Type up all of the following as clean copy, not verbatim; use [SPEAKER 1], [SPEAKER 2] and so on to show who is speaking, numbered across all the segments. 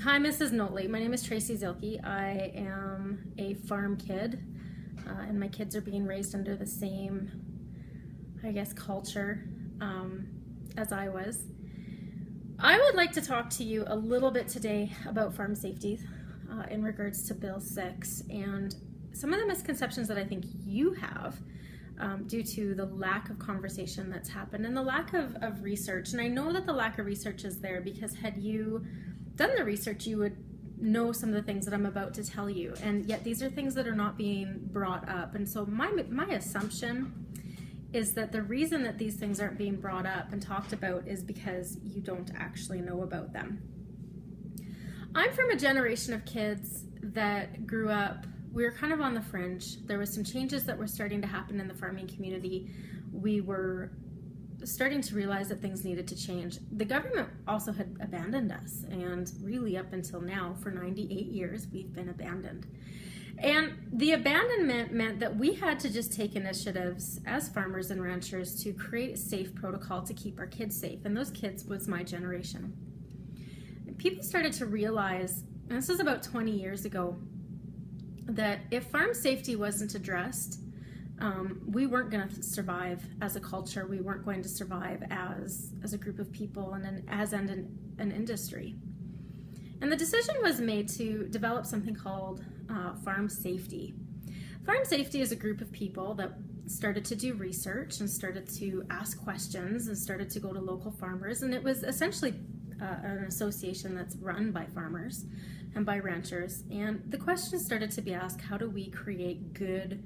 [SPEAKER 1] Hi, Mrs. Notley. My name is Tracy Zilke. I am a farm kid, and my kids are being raised under the same, culture as I was. I would like to talk to you a little bit today about farm safety in regards to Bill 6 and some of the misconceptions that I think you have due to the lack of conversation that's happened and the lack of research. And I know that the lack of research is there because had you done the research, you would know some of the things that I'm about to tell you. And yet these are things that are not being brought up. And so my assumption is that the reason that these things aren't being brought up and talked about is because you don't actually know about them. I'm from a generation of kids that grew up, we were kind of on the fringe. There was some changes that were starting to happen in the farming community. We were starting to realize that things needed to change. The government also had abandoned us, and really up until now, for 98 years, we've been abandoned. And the abandonment meant that we had to just take initiatives as farmers and ranchers to create a safe protocol to keep our kids safe. And those kids was my generation. And people started to realize, and this was about 20 years ago, that if farm safety wasn't addressed, we weren't going to survive as a culture. We weren't going to survive as a group of people and an industry. And the decision was made to develop something called farm safety. Farm safety is a group of people that started to do research and started to ask questions and started to go to local farmers. And it was essentially an association that's run by farmers and by ranchers. And the questions started to be asked: how do we create good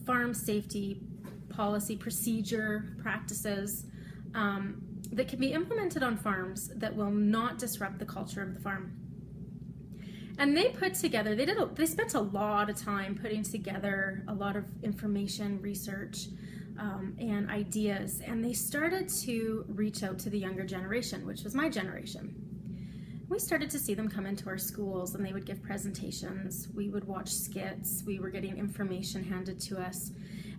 [SPEAKER 1] farm safety policy, procedure, practices that can be implemented on farms that will not disrupt the culture of the farm? And they put together, they spent a lot of time putting together a lot of information, research, and ideas, and they started to reach out to the younger generation, which was my generation. We started to see them come into our schools, and they would give presentations. We would watch skits. We were getting information handed to us.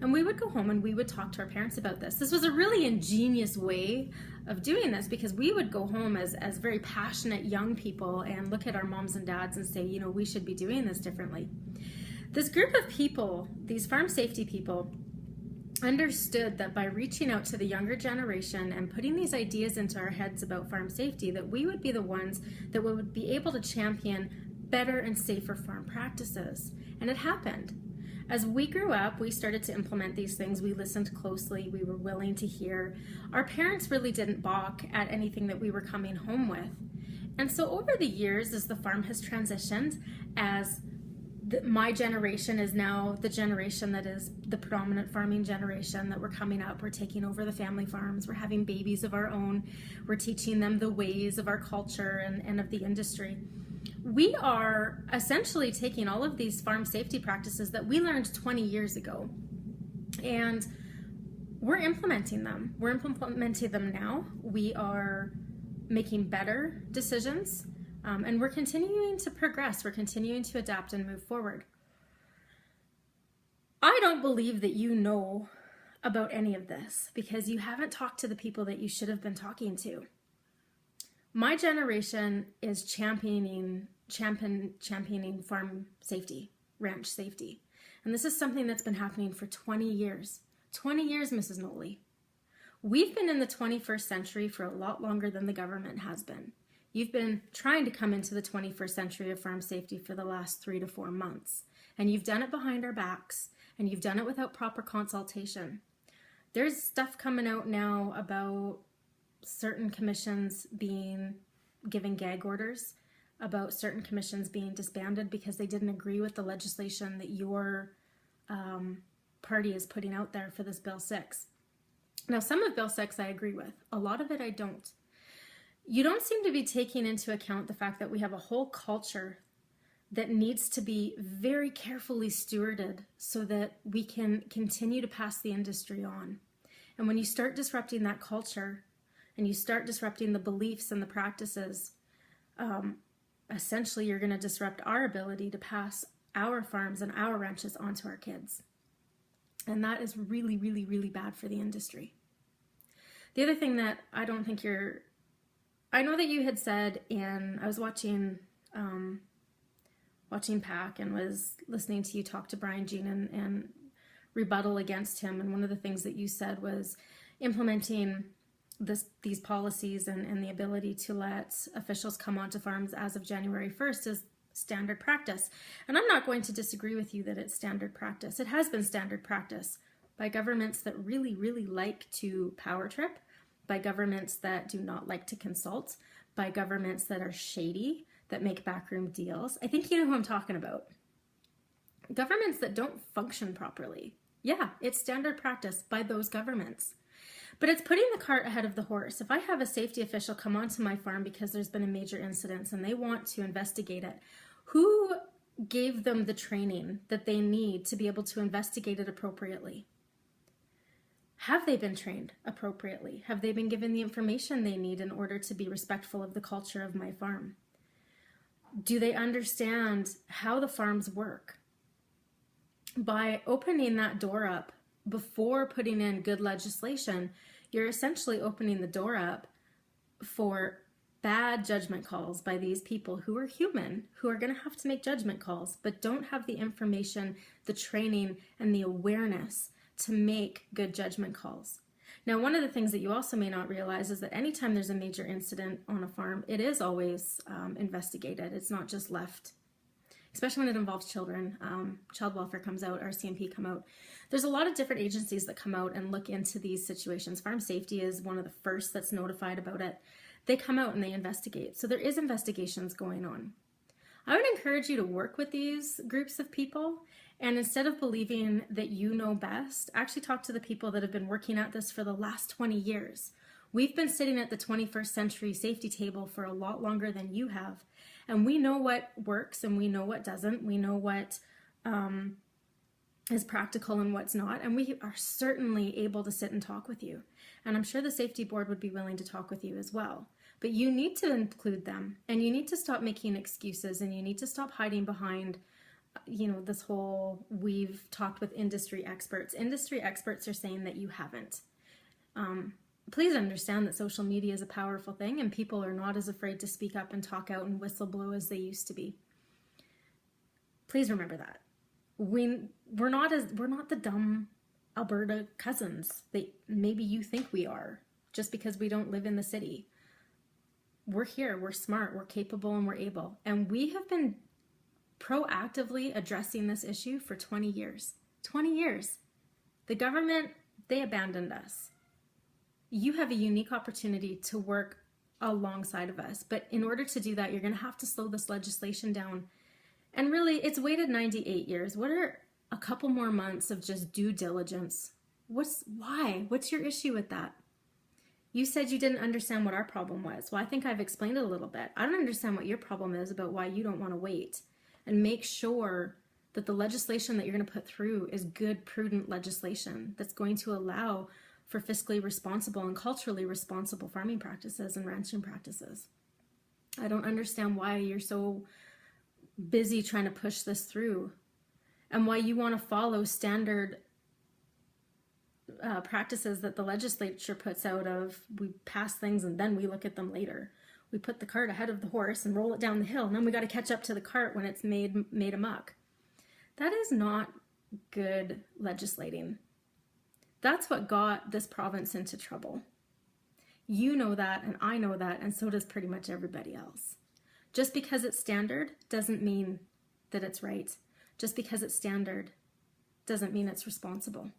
[SPEAKER 1] And we would go home and we would talk to our parents about this. This was a really ingenious way of doing this, because we would go home as very passionate young people and look at our moms and dads and say, we should be doing this differently. This group of people, these farm safety people, understood that by reaching out to the younger generation and putting these ideas into our heads about farm safety, that we would be the ones that would be able to champion better and safer farm practices. And it happened. As we grew up, we started to implement these things. We listened closely. We were willing to hear. Our parents really didn't balk at anything that we were coming home with. And so over the years, as the farm has transitioned, as my generation is now the generation that is the predominant farming generation, that we're coming up, we're taking over the family farms, we're having babies of our own, we're teaching them the ways of our culture and of the industry. We are essentially taking all of these farm safety practices that we learned 20 years ago, and we're implementing them. We're implementing them now. We are making better decisions. And we're continuing to progress. We're continuing to adapt and move forward. I don't believe that you know about any of this because you haven't talked to the people that you should have been talking to. My generation is championing farm safety, ranch safety. And this is something that's been happening for 20 years. 20 years, Mrs. Notley. We've been in the 21st century for a lot longer than the government has been. You've been trying to come into the 21st century of farm safety for the last 3 to 4 months. And you've done it behind our backs, and you've done it without proper consultation. There's stuff coming out now about certain commissions being given gag orders, about certain commissions being disbanded because they didn't agree with the legislation that your party is putting out there for this Bill 6. Now, some of Bill 6 I agree with. A lot of it I don't. You don't seem to be taking into account the fact that we have a whole culture that needs to be very carefully stewarded so that we can continue to pass the industry on. And when you start disrupting that culture and you start disrupting the beliefs and the practices, essentially you're going to disrupt our ability to pass our farms and our ranches onto our kids. And that is really, really, really bad for the industry. The other thing that I don't think you're I know that you had said, and I was watching PAC and was listening to you talk to Brian Jean and rebuttal against him. And one of the things that you said was implementing these policies and the ability to let officials come onto farms as of January 1st is standard practice. And I'm not going to disagree with you that it's standard practice. It has been standard practice by governments that really, really like to power trip, by governments that do not like to consult, by governments that are shady, that make backroom deals. I think you know who I'm talking about. Governments that don't function properly. Yeah, it's standard practice by those governments. But it's putting the cart ahead of the horse. If I have a safety official come onto my farm because there's been a major incident and they want to investigate it, who gave them the training that they need to be able to investigate it appropriately? Have they been trained appropriately? Have they been given the information they need in order to be respectful of the culture of my farm? Do they understand how the farms work? By opening that door up before putting in good legislation, you're essentially opening the door up for bad judgment calls by these people who are human, who are going to have to make judgment calls, but don't have the information, the training, and the awareness to make good judgment calls. Now, one of the things that you also may not realize is that anytime there's a major incident on a farm, it is always investigated. It's not just left, especially when it involves children. Child welfare comes out, RCMP come out. There's a lot of different agencies that come out and look into these situations. Farm safety is one of the first that's notified about it. They come out and they investigate. So there is investigations going on. I would encourage you to work with these groups of people, and instead of believing that you know best, actually talk to the people that have been working at this for the last 20 years. We've been sitting at the 21st century safety table for a lot longer than you have, and we know what works and we know what doesn't. We know what is practical and what's not, and we are certainly able to sit and talk with you. And I'm sure the safety board would be willing to talk with you as well. But you need to include them, and you need to stop making excuses, and you need to stop hiding behind, this whole, we've talked with industry experts. Industry experts are saying that you haven't. Please understand that social media is a powerful thing, and people are not as afraid to speak up and talk out and whistle blow as they used to be. Please remember that. We're not the dumb Alberta cousins that maybe you think we are, just because we don't live in the city. We're here, we're smart, we're capable, and we're able. And we have been proactively addressing this issue for 20 years. 20 years. The government, they abandoned us. You have a unique opportunity to work alongside of us. But in order to do that, you're going to have to slow this legislation down. And really, it's waited 98 years. What are a couple more months of just due diligence? Why? What's your issue with that? You said you didn't understand what our problem was. Well, I think I've explained it a little bit. I don't understand what your problem is about why you don't want to wait and make sure that the legislation that you're going to put through is good, prudent legislation that's going to allow for fiscally responsible and culturally responsible farming practices and ranching practices. I don't understand why you're so busy trying to push this through and why you want to follow standard practices that the legislature puts out of, we pass things and then we look at them later. We put the cart ahead of the horse and roll it down the hill, and then we got to catch up to the cart when it's made amok. That is not good legislating. That's what got this province into trouble. You know that, and I know that, and so does pretty much everybody else. Just because it's standard doesn't mean that it's right. Just because it's standard doesn't mean it's responsible.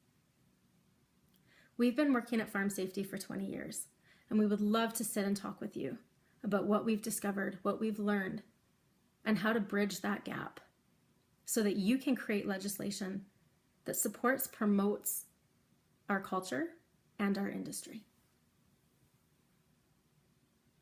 [SPEAKER 1] We've been working at Farm Safety for 20 years, and we would love to sit and talk with you about what we've discovered, what we've learned, and how to bridge that gap so that you can create legislation that supports, promotes our culture and our industry.